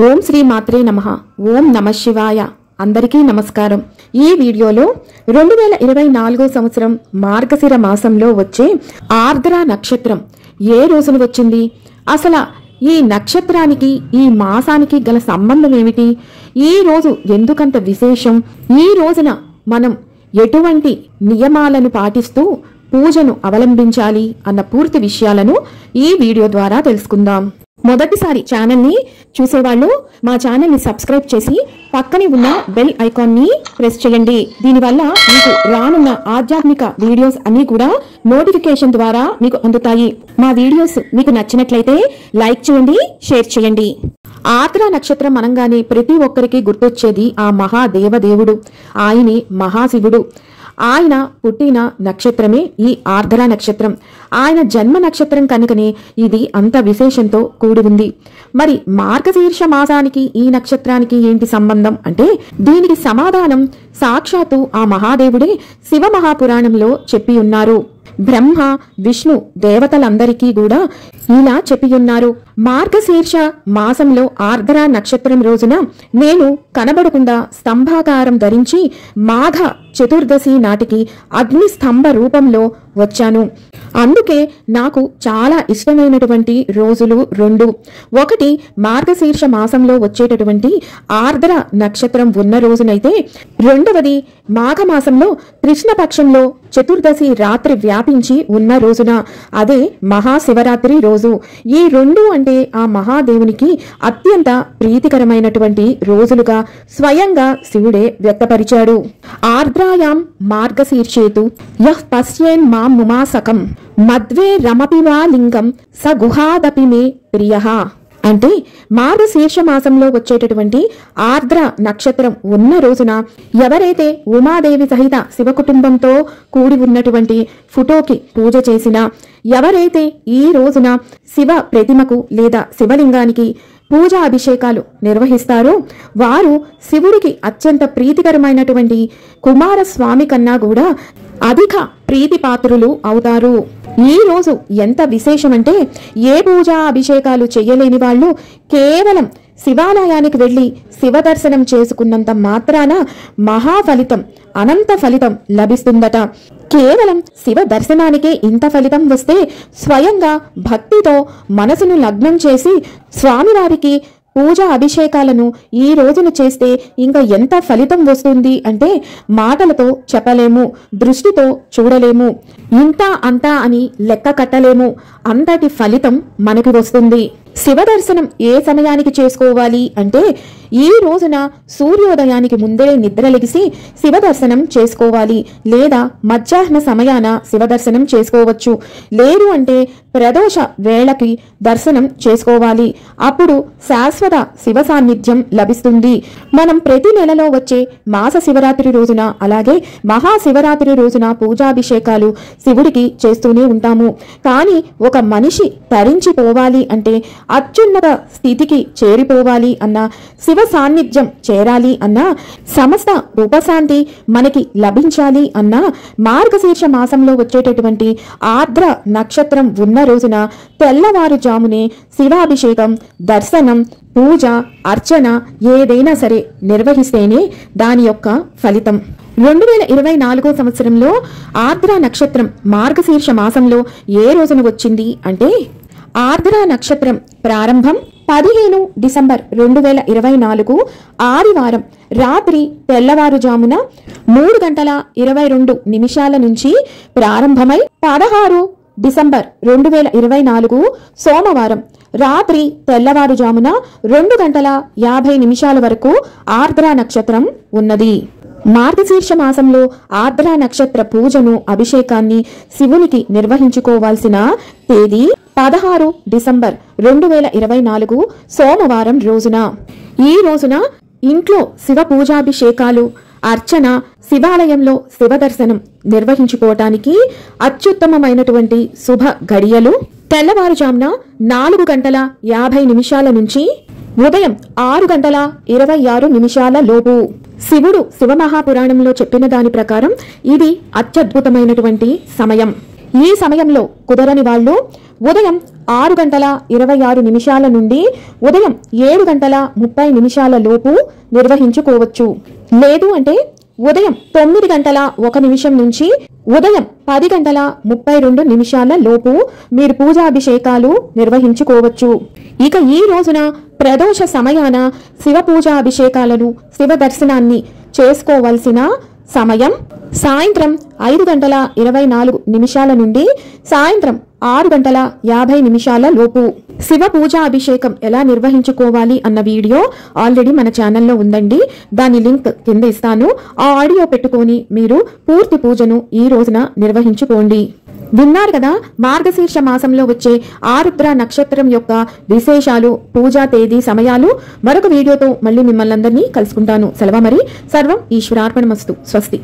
ఓం శ్రీ మాత్రే నమః. ఓం నమ శివాయ. అందరికీ నమస్కారం. ఈ వీడియోలో 2024 సంవత్సరం మార్గశిర మాసంలో వచ్చే ఆర్ద్ర నక్షత్రం ఏ రోజున వచ్చింది, అసలు ఈ నక్షత్రానికి ఈ మాసానికి గల సంబంధం ఏమిటి, ఈ రోజు ఎందుకంత విశేషం, ఈ రోజున మనం ఎటువంటి నియమాలను పాటిస్తూ పూజను అవలంబించాలి అన్న పూర్తి విషయాలను ఈ వీడియో ద్వారా తెలుసుకుందాం. మొదటిసారి ఛానల్ని చూసేవాళ్ళు మా ఛానల్ని సబ్స్క్రైబ్ చేసి పక్కనే ఉన్న బెల్ ఐకాన్ని ప్రెస్ చేయండి. దీనివల్ల మీకు రానున్న ఆధ్యాత్మిక వీడియోస్ అన్ని కూడా నోటిఫికేషన్ ద్వారా మీకు అందుతాయి. మా వీడియోస్ మీకు నచ్చినట్లయితే లైక్ చేయండి, షేర్ చేయండి. ఆర్ద్ర నక్షత్రం అనగానే ప్రతి ఒక్కరికి గుర్తొచ్చేది ఆ మహాదేవదేవుడు, ఆయనే మహాశివుడు. ఆయన పుట్టిన నక్షత్రమే ఈ ఆర్ద్ర నక్షత్రం. ఆయన జన్మ నక్షత్రం కనుకనే ఇది అంత విశేషంతో కూడి ఉంది. మరి మార్గశీర్ష మాసానికి ఈ నక్షత్రానికి ఏంటి సంబంధం అంటే, దీనికి సమాధానం సాక్షాత్తు ఆ మహాదేవుడే శివ మహాపురాణంలో చెప్పి ఉన్నారు. బ్రహ్మ విష్ణు దేవతలందరికీ కూడా ఇలా చెప్పియున్నారు. మార్గశీర్ష మాసంలో ఆర్ద్ర నక్షత్రం రోజున నేను కనబడకుండా స్తంభాకారం ధరించి మాఘ చతుర్దశి నాటికి అగ్ని స్తంభ రూపంలో వచ్చాను. అందుకే నాకు చాలా ఇష్టమైనటువంటి రోజులు రెండు. ఒకటి మార్గశీర్ష మాసంలో వచ్చేటటువంటి ఆర్ద్ర నక్షత్రం ఉన్న రోజునైతే, రెండవది మాఘమాసంలో కృష్ణపక్షంలో చతుర్దశి రాత్రి వ్యాపించి ఉన్న రోజున, అదే మహాశివరాత్రి రోజు. ఈ రెండు అంటే ఆ మహాదేవునికి అత్యంత ప్రీతికరమైనటువంటి రోజులుగా స్వయంగా శివుడే వ్యక్తపరిచాడు. ఆర్ద్రాయాం మార్గశీర్షేతు యః పశ్యేన్ మాం ముమాసకం మద్వే రమపి వా లింగం స గుహాదపి మే ప్రియః. అంటే మార్గశీర్ష మాసంలో వచ్చేటటువంటి ఆర్ద్ర నక్షత్రం ఉన్న రోజున ఎవరైతే ఉమాదేవి సహిత శివ కుటుంబంతో కూడి ఉన్నటువంటి ఫోటోకి పూజ చేసినా, ఎవరైతే ఈ రోజున శివ ప్రతిమకు లేదా శివలింగానికి పూజా అభిషేకాలు నిర్వహిస్తారో వారు శివుడికి అత్యంత ప్రీతికరమైనటువంటి కుమారస్వామి కన్నా కూడా అధిక ప్రీతిపాత్రులు అవుతారు. ఈ రోజు ఎంత విశేషమంటే, ఏ పూజా అభిషేకాలు చెయ్యలేని వాళ్ళు కేవలం శివాలయానికి వెళ్లి శివ దర్శనం చేసుకున్నంత మాత్రాన మహాఫలితం, అనంత ఫలితం లభిస్తుందట. కేవలం శివ దర్శనానికే ఇంత ఫలితం వస్తే, స్వయంగా భక్తితో మనసును లగ్నం చేసి స్వామివారికి పూజా అభిషేకాలను ఈ రోజున చేస్తే ఇంకా ఎంత ఫలితం వస్తుంది అంటే మాటలతో చెప్పలేము, దృష్టితో చూడలేము, ఇంత అంతా అని లెక్క కట్టలేము. అంతటి ఫలితం మనకి వస్తుంది. శివ దర్శనం ఏ సమయానికి చేసుకోవాలి అంటే, ఈ రోజున సూర్యోదయానికి ముందే నిద్రలెగిసి శివ దర్శనం చేసుకోవాలి, లేదా మధ్యాహ్న సమయాన శివ దర్శనం చేసుకోవచ్చు. లేదు అంటే ప్రదోష వేళకి దర్శనం చేసుకోవాలి. అప్పుడు శాశ్వత శివ సాన్నిధ్యం లభిస్తుంది. మనం ప్రతి నెలలో వచ్చే మాస శివరాత్రి రోజున, అలాగే మహాశివరాత్రి రోజున పూజాభిషేకాలు శివుడికి చేస్తూనే ఉంటాము. కానీ ఒక మనిషి తరించిపోవాలి అంటే, అత్యున్నత స్థితికి చేరిపోవాలి అన్నా, శివ సాన్నిధ్యం చేరాలి అన్నా, సమస్త ఉపశాంతి మనకి లభించాలి అన్నా, మార్గశీర్ష మాసంలో వచ్చేటటువంటి ఆర్ద్ర నక్షత్రం ఉన్న రోజున తెల్లవారుజామునే శివాభిషేకం, దర్శనం, పూజ, అర్చన ఏదైనా సరే నిర్వహిస్తేనే దాని యొక్క ఫలితం. 2024 సంవత్సరంలో ఆర్ద్ర నక్షత్రం మార్గశీర్ష మాసంలో ఏ రోజున వచ్చింది అంటే, ఆర్ద్ర నక్షత్రం ప్రారంభం 15 డిసెంబర్ 2024 ఆదివారం రాత్రి తెల్లవారుజామున 3:22 నుంచి ప్రారంభమై 16 డిసెంబర్ 2024 సోమవారం రాత్రి తెల్లవారుజామున 2:50 వరకు ఆర్ద్ర నక్షత్రం ఉన్నది. మార్గశీర్ష మాసంలో ఆర్ద్ర నక్షత్ర పూజను, అభిషేకాన్ని శివునికి నిర్వహించుకోవాల్సిన తేదీ 16 డిసెంబర్ 2024 సోమవారం రోజున. ఈ రోజున ఇంట్లో శివ పూజాభిషేకాలు, అర్చన, శివాలయంలో శివ దర్శనం నిర్వహించుకోవటానికి అత్యుత్తమమైనటువంటి శుభ గడియలు తెల్లవారుజామున 4:50 నుంచి ఉదయం 6:26 లోపు. శివుడు శివ మహాపురాణంలో చెప్పిన దాని ప్రకారం ఇది అత్యద్భుతమైనటువంటి సమయం. ఈ సమయంలో కుదరని వాళ్ళు ఉదయం 6:26 నుండి ఉదయం 7:30 లోపు నిర్వహించుకోవచ్చు. లేదు అంటే ఉదయం 9:01 నుంచి ఉదయం 10:32 లోపు మీరు పూజాభిషేకాలు నిర్వహించుకోవచ్చు. ఇక ఈ రోజున ప్రదోష సమయాన శివ పూజాభిషేకాలను, శివ దర్శనాన్ని చేసుకోవలసిన సమయం సాయంత్రం 5:24 నుండి సాయంత్రం 6:50 లోపు. శివ పూజాభిషేకం ఎలా నిర్వహించుకోవాలి అన్న వీడియో ఆల్రెడీ మన ఛానల్లో ఉందండి. దాని లింక్ కింద ఇస్తాను. ఆ ఆడియో పెట్టుకొని మీరు పూర్తి పూజను ఈ రోజున నిర్వహించుకోండి. విన్నారు కదా, మార్గశీర్ష మాసంలో వచ్చే ఆరుద్ర నక్షత్రం యొక్క విశేషాలు, పూజా తేదీ, సమయాలు. మరొక వీడియోతో మళ్ళీ మిమ్మల్ని అందరినీ కలుసుకుంటాను. సెలవు మరి. సర్వం ఈశ్వరార్పణమస్తు. స్వస్తి.